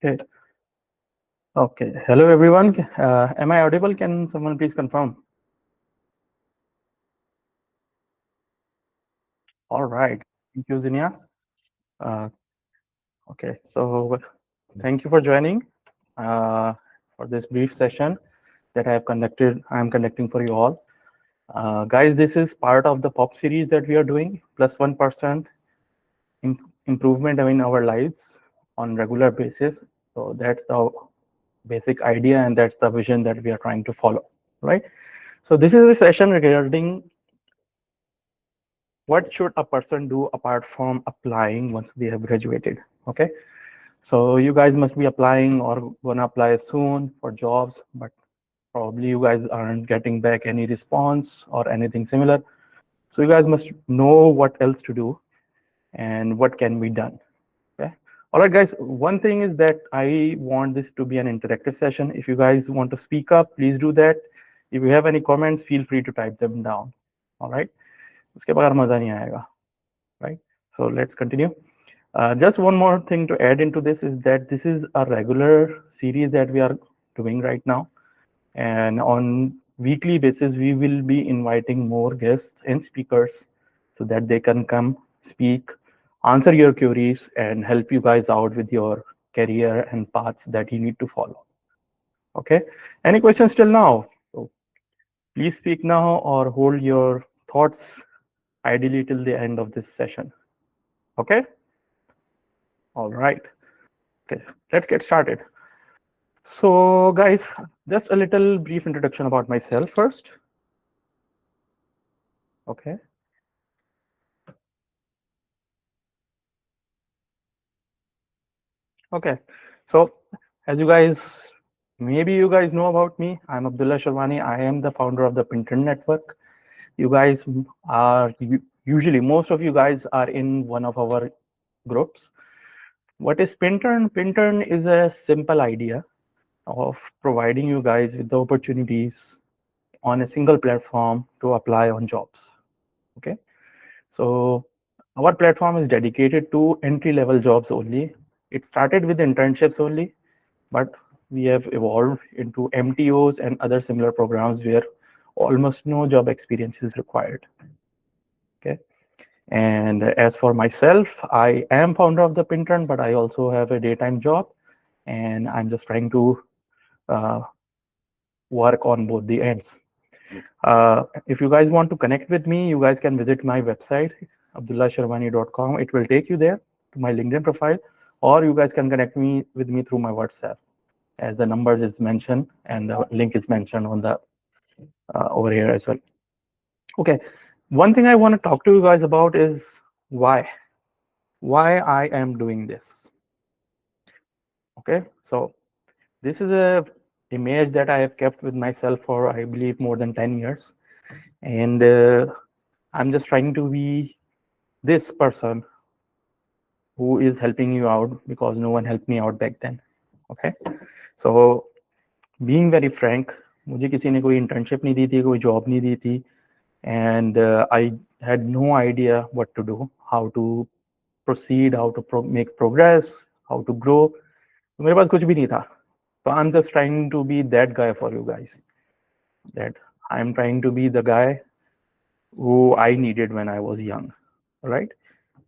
Okay. Okay. Hello, everyone. Am I audible? Can someone please confirm? All right. Thank you, Zinia. Uh, okay. So thank you for joining for this brief session that I am conducting for you all. Guys, this is part of the POP series that we are doing, plus 1% improvement in our lives on regular basis. So that's the basic idea, and that's the vision that we are trying to follow, right? So this is a session regarding what should a person do apart from applying once they have graduated. Okay, so you guys must be applying or gonna apply soon for jobs, but probably you guys aren't getting back any response or anything similar. So you guys must know what else to do and what can be done. Okay, all right guys, one thing is that I want this to be an interactive session. If you guys want to speak up, please do that. If you have any comments, feel free to type them down. All right, उसके बगैर मजा नहीं आएगा, right? So let's continue. Just one more thing to add into this is that this is a regular series that we are doing right now. And on weekly basis, we will be inviting more guests and speakers so that they can come speak, answer your queries, and help you guys out with your career and paths that you need to follow. Okay. Any questions till now? So please speak now or hold your thoughts ideally till the end of this session. Okay. All right. Okay, let's get started. So guys, just a little brief introduction about myself first. Okay. Okay. So as you guys, maybe you guys know about me, I'm Abdullah Sherwani. I am the founder of the Pintern network. You guys are usually, most of you guys are in one of our groups. What is Pintern? Pintern is a simple idea of providing you guys with the opportunities on a single platform to apply on jobs. Okay. So our platform is dedicated to entry-level jobs only. It started with internships only, but we have evolved into MTOs and other similar programs where almost no job experience is required. Okay. And as for myself, I am founder of the Pintern, but I also have a daytime job, and I'm just trying to work on both the ends. If you guys want to connect with me, you guys can visit my website, abdullahsherwani.com. It will take you there to my LinkedIn profile, or you guys can connect with me through my WhatsApp, as the numbers is mentioned and the link is mentioned on the over here as well. Okay, one thing I want to talk to you guys about is why I am doing this. Okay, so this is a image that I have kept with myself for, I believe, more than 10 years. And I'm just trying to be this person who is helping you out because no one helped me out back then. Okay, so being very frank, मुझे किसी ने कोई internship नहीं दी थी, कोई job नहीं दी थी, and I had no idea what to do, how to proceed, how to make progress, how to grow. मेरे पास कुछ भी नहीं था. So I'm just trying to be that guy for you guys. That I'm trying to be the guy who I needed when I was young, right?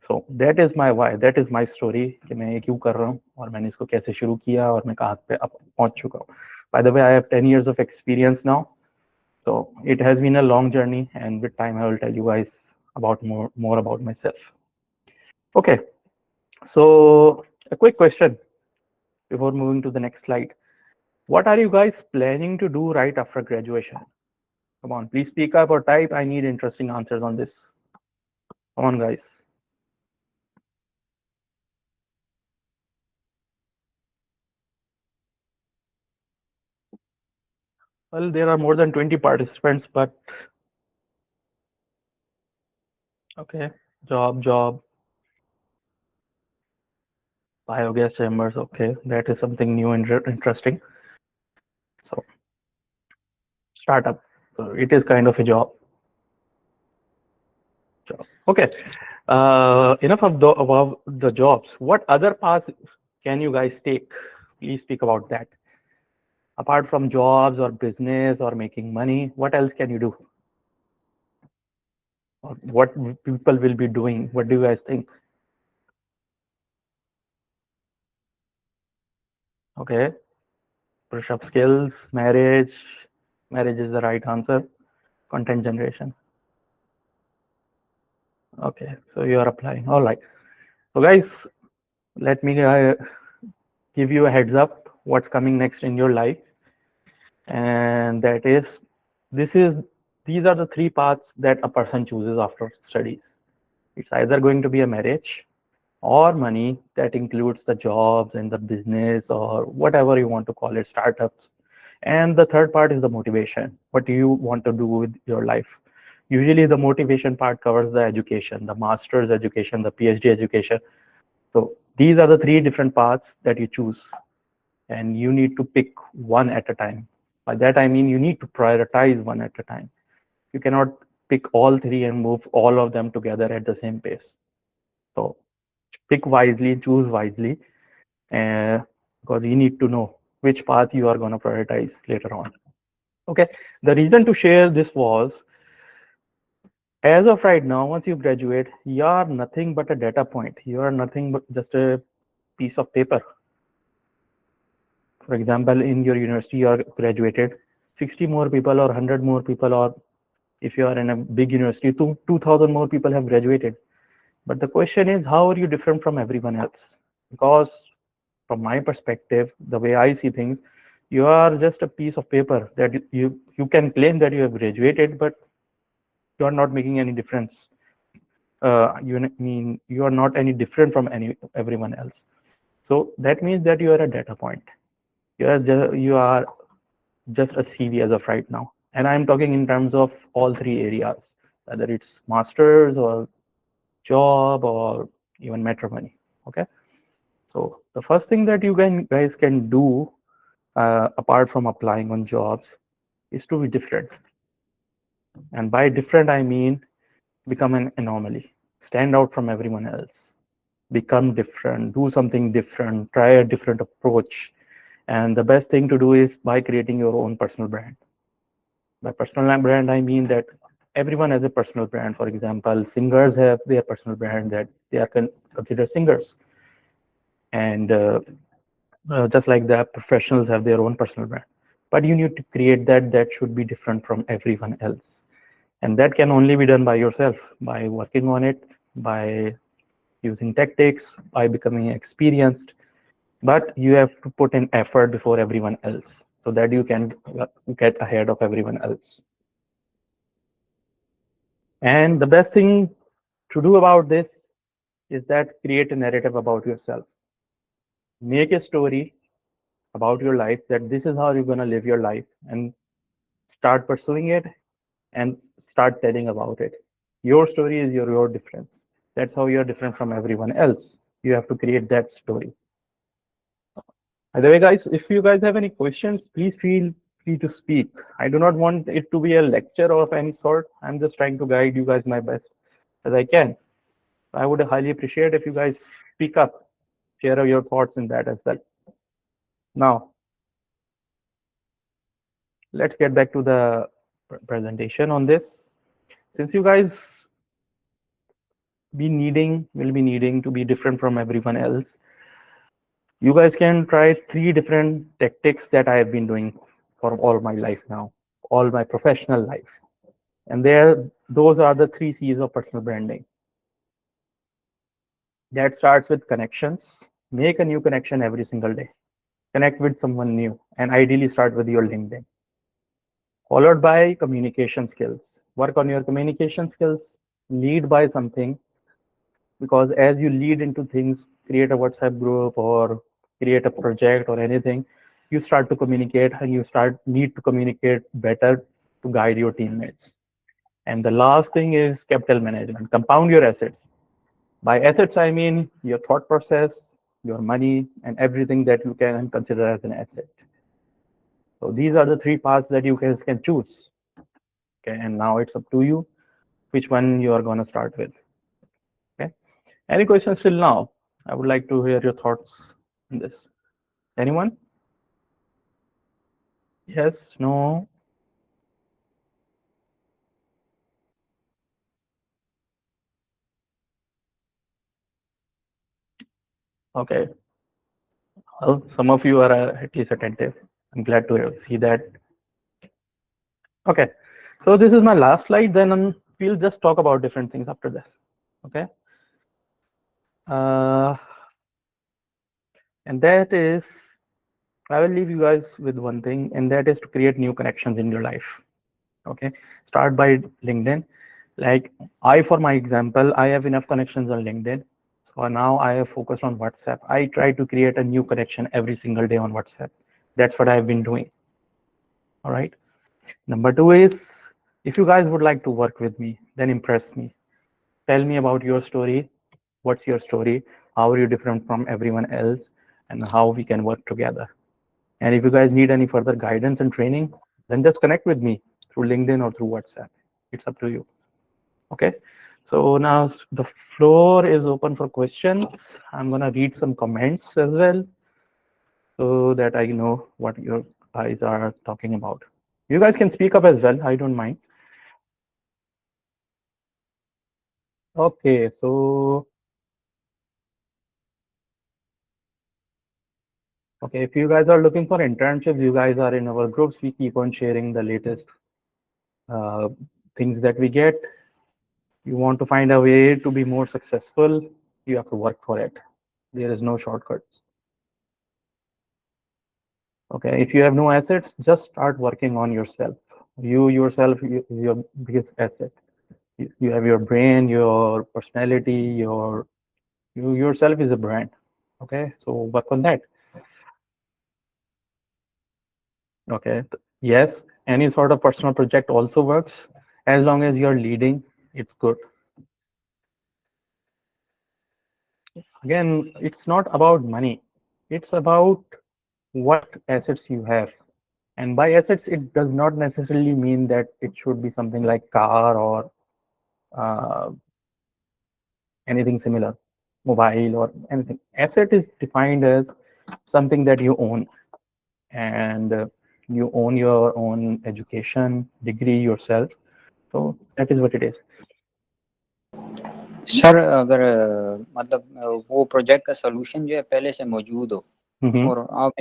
So that is my why, that is my story कि मैं ये क्यों कर रहा हूँ और मैंने इसको कैसे शुरू किया और मैं कहाँ पे अब पहुँच चुका हूँ. By the way, I have 10 years of experience now. So it has been a long journey, and with time I will tell you guys about more about myself. Okay, so a quick question before moving to the next slide. What are you guys planning to do right after graduation? Come on, please speak up or type. I need interesting answers on this. Come on, guys. Well, there are more than 20 participants, but okay, job, biogas chambers. Okay, that is something new and interesting. So, startup. So it is kind of a job. Okay, enough of about the jobs. What other paths can you guys take Please speak about that. Apart from jobs or business or making money, what else can you do? Or what people will be doing? What do you guys think? Okay, push-up skills, marriage. Marriage is the right answer. Content generation. Okay, so you are applying. All right. So guys, let me give you a heads up what's coming next in your life, and that is this is these are the three paths that a person chooses after studies. It's either going to be a marriage or money, that includes the jobs and the business or whatever you want to call it, startups. And the third part is the motivation. What do you want to do with your life? Usually the motivation part covers the education, the master's education, the PhD education. So these are the three different paths that you choose, and you need to pick one at a time. By that I mean you need to prioritize one at a time. You cannot pick all three and move all of them together at the same pace. So pick wisely, choose wisely, because you need to know which path you are going to prioritize later on. Okay, the reason to share this was, as of right now, once you graduate, you are nothing but a data point. You are nothing but just a piece of paper. For example, in your university, you are graduated, 60 more people or 100 more people, or if you are in a big university, 2,000 more people have graduated. But the question is, how are you different from everyone else? Because from my perspective, the way I see things, you are just a piece of paper that you can claim that you have graduated, but you are not making any difference. You are not any different from everyone else. So that means that you are a data point. You are just a CV as of right now. And I'm talking in terms of all three areas, whether it's masters or job or even matrimony. Okay. So the first thing that you guys can do, apart from applying on jobs, is to be different. And by different, I mean become an anomaly, stand out from everyone else, become different, do something different, try a different approach. And the best thing to do is by creating your own personal brand. By personal brand, I mean that everyone has a personal brand. For example, singers have their personal brand, that they are considered singers. And just like that, professionals have their own personal brand. But you need to create that should be different from everyone else. And that can only be done by yourself, by working on it, by using tactics, by becoming experienced. But you have to put in effort before everyone else so that you can get ahead of everyone else. And the best thing to do about this is that create a narrative about yourself. Make a story about your life, that this is how you're going to live your life, and start pursuing it and start telling about it. Your story is your difference. That's how you're different from everyone else. You have to create that story. By the way, guys, if you guys have any questions, please feel free to speak. I do not want it to be a lecture of any sort. I'm just trying to guide you guys my best as I can. I would highly appreciate if you guys speak up, share your thoughts in that as well. Now, let's get back to the presentation on this. Since you guys will be needing to be different from everyone else, you guys can try three different tactics that I have been doing for all my life now, all my professional life. And those are the three C's of personal branding. That starts with connections. Make a new connection every single day. Connect with someone new, and ideally start with your LinkedIn. Followed by communication skills. Work on your communication skills. Lead by something, because as you lead into things, create a WhatsApp group or create a project or anything, you start to communicate, and you need to communicate better to guide your teammates. And the last thing is capital management. Compound your assets. By assets, I mean your thought process, your money, and everything that you can consider as an asset. So these are the three paths that you guys can choose. Okay, and now it's up to you which one you are going to start with. Okay, any questions till now? I would like to hear your thoughts on this. Anyone? Yes, no. Okay. Well, some of you are at least attentive. I'm glad to see that. Okay. So this is my last slide. Then we'll just talk about different things after this. Okay. Uh, and that is, I will leave you guys with one thing, and that is to create new connections in your life. Okay. Start by LinkedIn. Like I, for my example, I have enough connections on LinkedIn. So now I have focused on WhatsApp. I try to create a new connection every single day on WhatsApp. That's what I've been doing. All right. Number two is, if you guys would like to work with me, then impress me. Tell me about your story. What's your story? How are you different from everyone else? And how we can work together. And if you guys need any further guidance and training, then just connect with me through LinkedIn or through WhatsApp. It's up to you. Okay. So now the floor is open for questions. I'm gonna read some comments as well so that I know what you guys are talking about. You guys can speak up as well. I don't mind. Okay, so okay, if you guys are looking for internships, you guys are in our groups. We keep on sharing the latest uh, things that we get. You want to find a way to be more successful, you have to work for it. There is no shortcuts. Okay, if you have no assets, just start working on yourself. You yourself is your biggest asset. You have your brain, your personality, you yourself is a brand. Okay, so work on that. Okay, yes, any sort of personal project also works as long as you're leading. It's good. Again, it's not about money. It's about what assets you have. And by assets, it does not necessarily mean that it should be something like car or uh, anything similar, mobile or anything. Asset is defined as something that you own, and you own your own education, degree yourself. So that is what it is. Sir अगर मतलब वो project का solution जो है पहले से मौजूद हो Mhm. और आप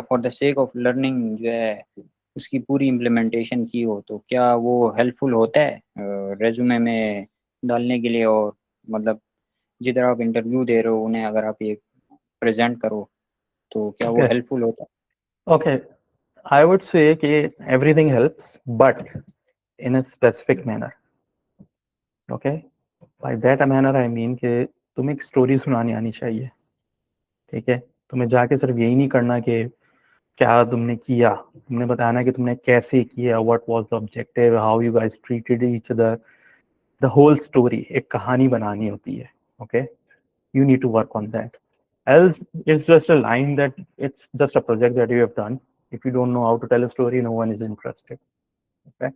for the sake of learning जो है उसकी पूरी इम्प्लीमेंटेशन की हो तो क्या वो हेल्पफुल होता है रेज्यूमे में डालने के लिए और मतलब जिधर आप इंटरव्यू दे रहे हो उन्हें अगर आप ये प्रेजेंट करो तो क्या वो Okay. हेल्पफुल होता Okay. I would say that everything helps, but in a specific manner. Okay. By that manner, I mean कि तुम्हें एक स्टोरी सुनानी आनी चाहिए. ठीक है. तुम्हें जाके सिर्फ यही नहीं करना कि क्या तुमने किया, तुमने बताना कि तुमने कैसे किया, what was the objective, how you guys treated each other, the whole story. एक कहानी बनानी होती है. Okay, you need to work on that. Else, it's just a line that it's just a project that you have done. If you don't know how to tell a story, no one is interested. Okay.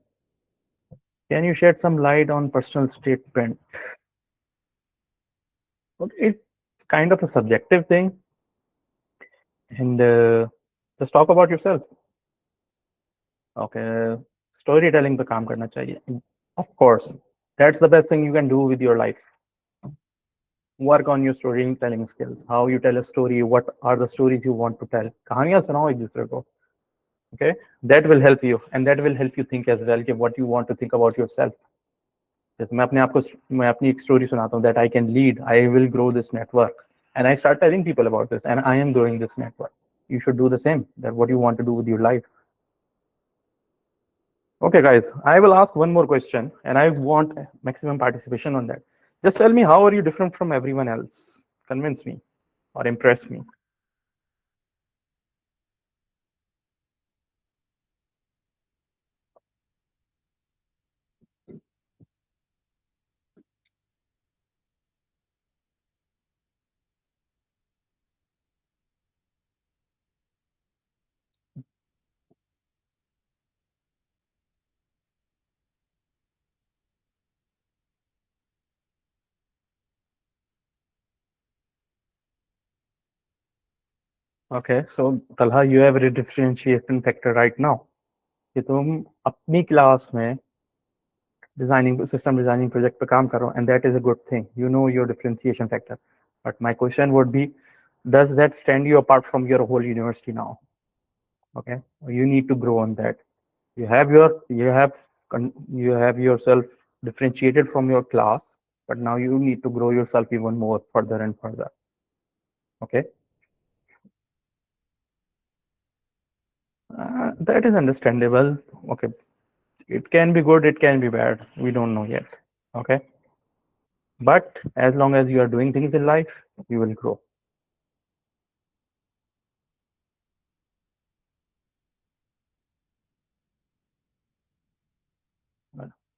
Can you shed some light on personal statement? Okay, it's kind of a subjective thing, and just talk about yourself. Okay, storytelling पे काम करना चाहिए. Of course, that's the best thing you can do with your life. Work on your storytelling skills. How you tell a story. What are the stories you want to tell? कहानियां सुनाओ एक दूसरे को. Okay, that will help you, and that will help you think as well कि what you want to think about yourself. जैसे मैं अपनी एक स्टोरी सुनाता हूँ that I can lead, I will grow this network, and I start telling people about this, and I am growing this network. You should do the same. That what you want to do with your life. Okay, guys, I will ask one more question, and I want maximum participation on that. Just tell me, how are you different from everyone else? Convince me or impress me. Okay, so Talha, you have a differentiation factor right now कि तुम अपनी class में designing system designing project पे काम करो, and that is a good thing, you know your differentiation factor. But my question would be, does that stand you apart from your whole university now? Okay, you need to grow on that. You have your you have yourself differentiated from your class, but now you need to grow yourself even more further and further. Okay, that is understandable. Okay, it can be good, it can be bad, we don't know yet. Okay, but as long as you are doing things in life, you will grow.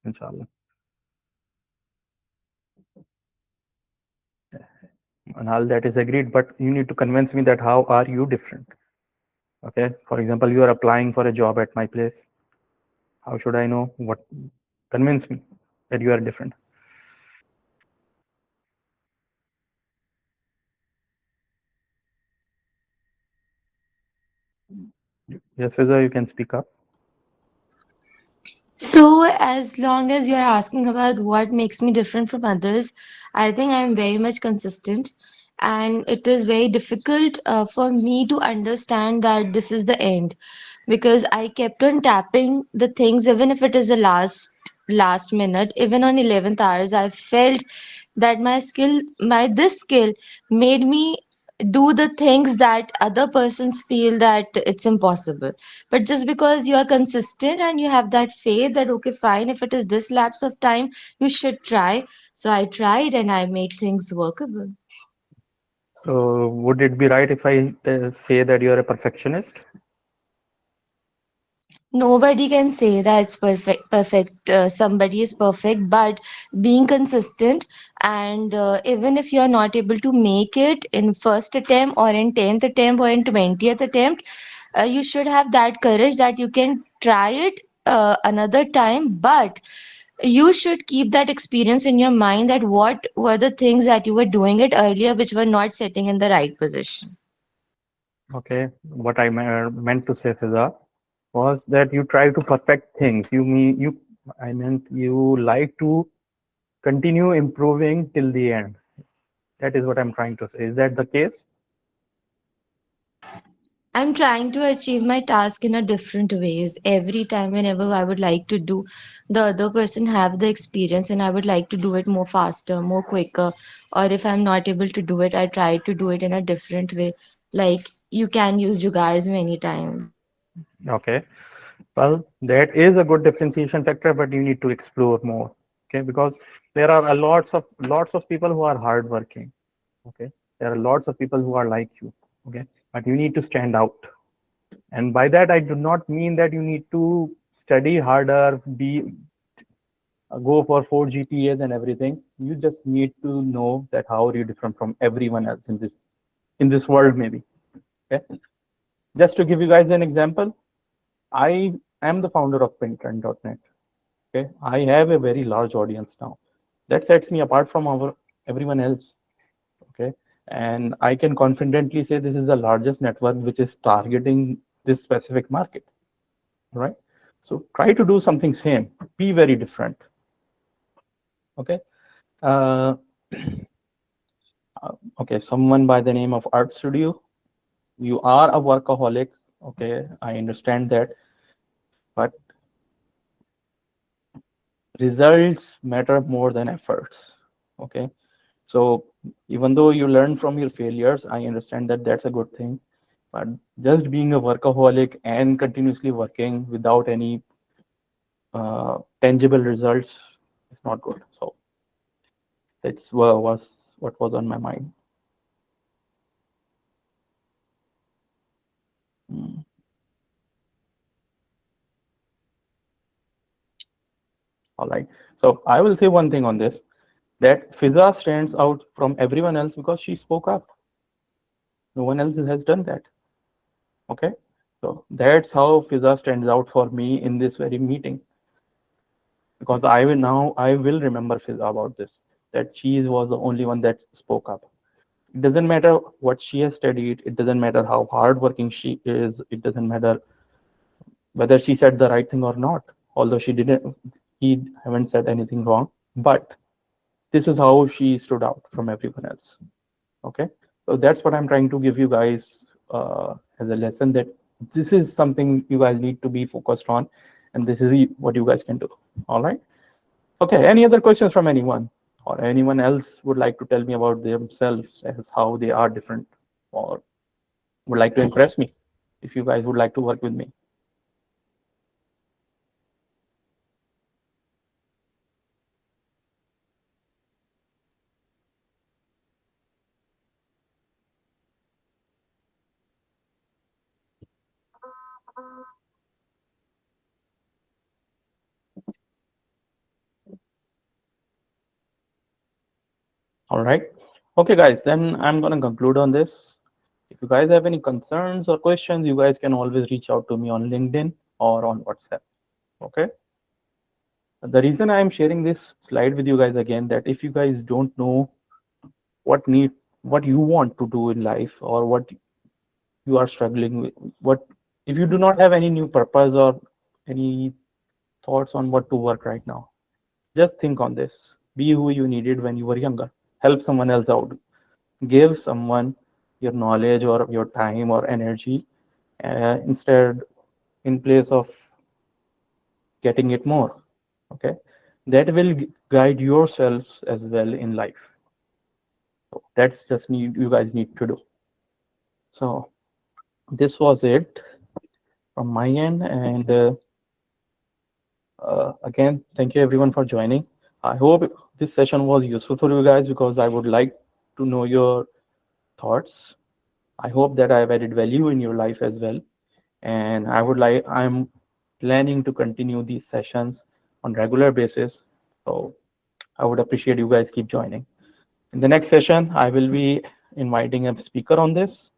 Inshallah. And all that is agreed, but you need to convince me that how are you different? Okay, for example, you are applying for a job at my place. How should I know what? Convince me that you are different. Yes, Fiza, you can speak up. So, as long as you're asking about what makes me different from others, I think I'm very much consistent. And it is very difficult for me to understand that this is the end because I kept on tapping the things, even if it is the last minute, even on 11th hours. I felt that my this skill made me do the things that other persons feel that it's impossible. But just because you are consistent and you have that faith that, okay, fine, if it is this lapse of time, you should try. So I tried and I made things workable. So, would it be right if I say that you are a perfectionist? Nobody can say that it's perfect. Somebody is perfect, but being consistent and even if you're not able to make it in first attempt or in 10th attempt or in 20th attempt, you should have that courage that you can try it another time, but you should keep that experience in your mind that what were the things that you were doing it earlier which were not setting in the right position. Okay, what I meant to say, Fiza, was that you try to perfect things. You mean you? I meant you like to continue improving till the end. That is what I'm trying to say. Is that the case? I'm trying to achieve my task in a different ways. Every time, whenever I would like to do, the other person have the experience, and I would like to do it more faster, more quicker. Or if I'm not able to do it, I try to do it in a different way. Like you can use jugars many times. Okay. Well, that is a good differentiation factor, but you need to explore more. Okay, because there are a lots of people who are hardworking. Okay, there are lots of people who are like you. Okay, but you need to stand out. And by that, I do not mean that you need to study harder, be go for 4 GPAs and everything. You just need to know that how are you different from everyone else in this world, maybe. Okay, just to give you guys an example, I am the founder of Pintern.net. Okay, I have a very large audience now. That sets me apart from our everyone else. Okay, and I can confidently say this is the largest network which is targeting this specific market. Right. So try to do something same. Be very different. Okay. Uh, okay. Someone by the name of Art Studio. You are a workaholic. Okay, I understand that, but results matter more than efforts. Okay, so even though you learn from your failures, I understand that that's a good thing, but just being a workaholic and continuously working without any tangible results is not good. So that's what was on my mind. Mm, all right, so I will say one thing on this, that Fiza stands out from everyone else because she spoke up. No one else has done that. Okay, so that's how Fiza stands out for me in this very meeting, because I will remember Fiza about this, that she was the only one that spoke up. It doesn't matter what she has studied. It doesn't matter how hardworking she is. It doesn't matter whether she said the right thing or not. Although he haven't said anything wrong. But this is how she stood out from everyone else. Okay, so that's what I'm trying to give you guys as a lesson, that this is something you guys need to be focused on, and this is what you guys can do. All right. Okay, any other questions from anyone, or anyone else would like to tell me about themselves as how they are different, or would like to impress me, if you guys would like to work with me? All right. Okay, guys, then I'm going to conclude on this. If you guys have any concerns or questions, you guys can always reach out to me on LinkedIn or on WhatsApp. Okay. The reason I'm sharing this slide with you guys again, that if you guys don't know what need, what you want to do in life, or what you are struggling with, what if you do not have any new purpose or any thoughts on what to work right now, just think on this. Be who you needed when you were younger. Help someone else out. Give someone your knowledge or your time or energy, instead, in place of getting it more. Okay, that will guide yourselves as well in life. So that's just you guys need to do. So this was it from my end, and again, thank you everyone for joining. I hope this session was useful for you guys, because I would like to know your thoughts. I hope that I've added value in your life as well, and I'm planning to continue these sessions on regular basis. So I would appreciate you guys keep joining. In the next session, I will be inviting a speaker on this,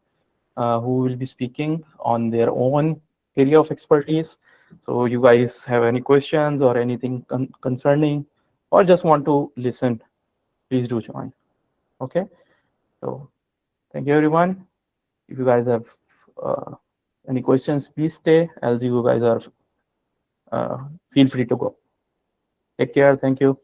who will be speaking on their own area of expertise. So you guys have any questions or anything concerning, or just want to listen, please do join. Okay. So thank you everyone. If you guys have uh, any questions, please stay. Else you guys are feel free to go. Take care. Thank you.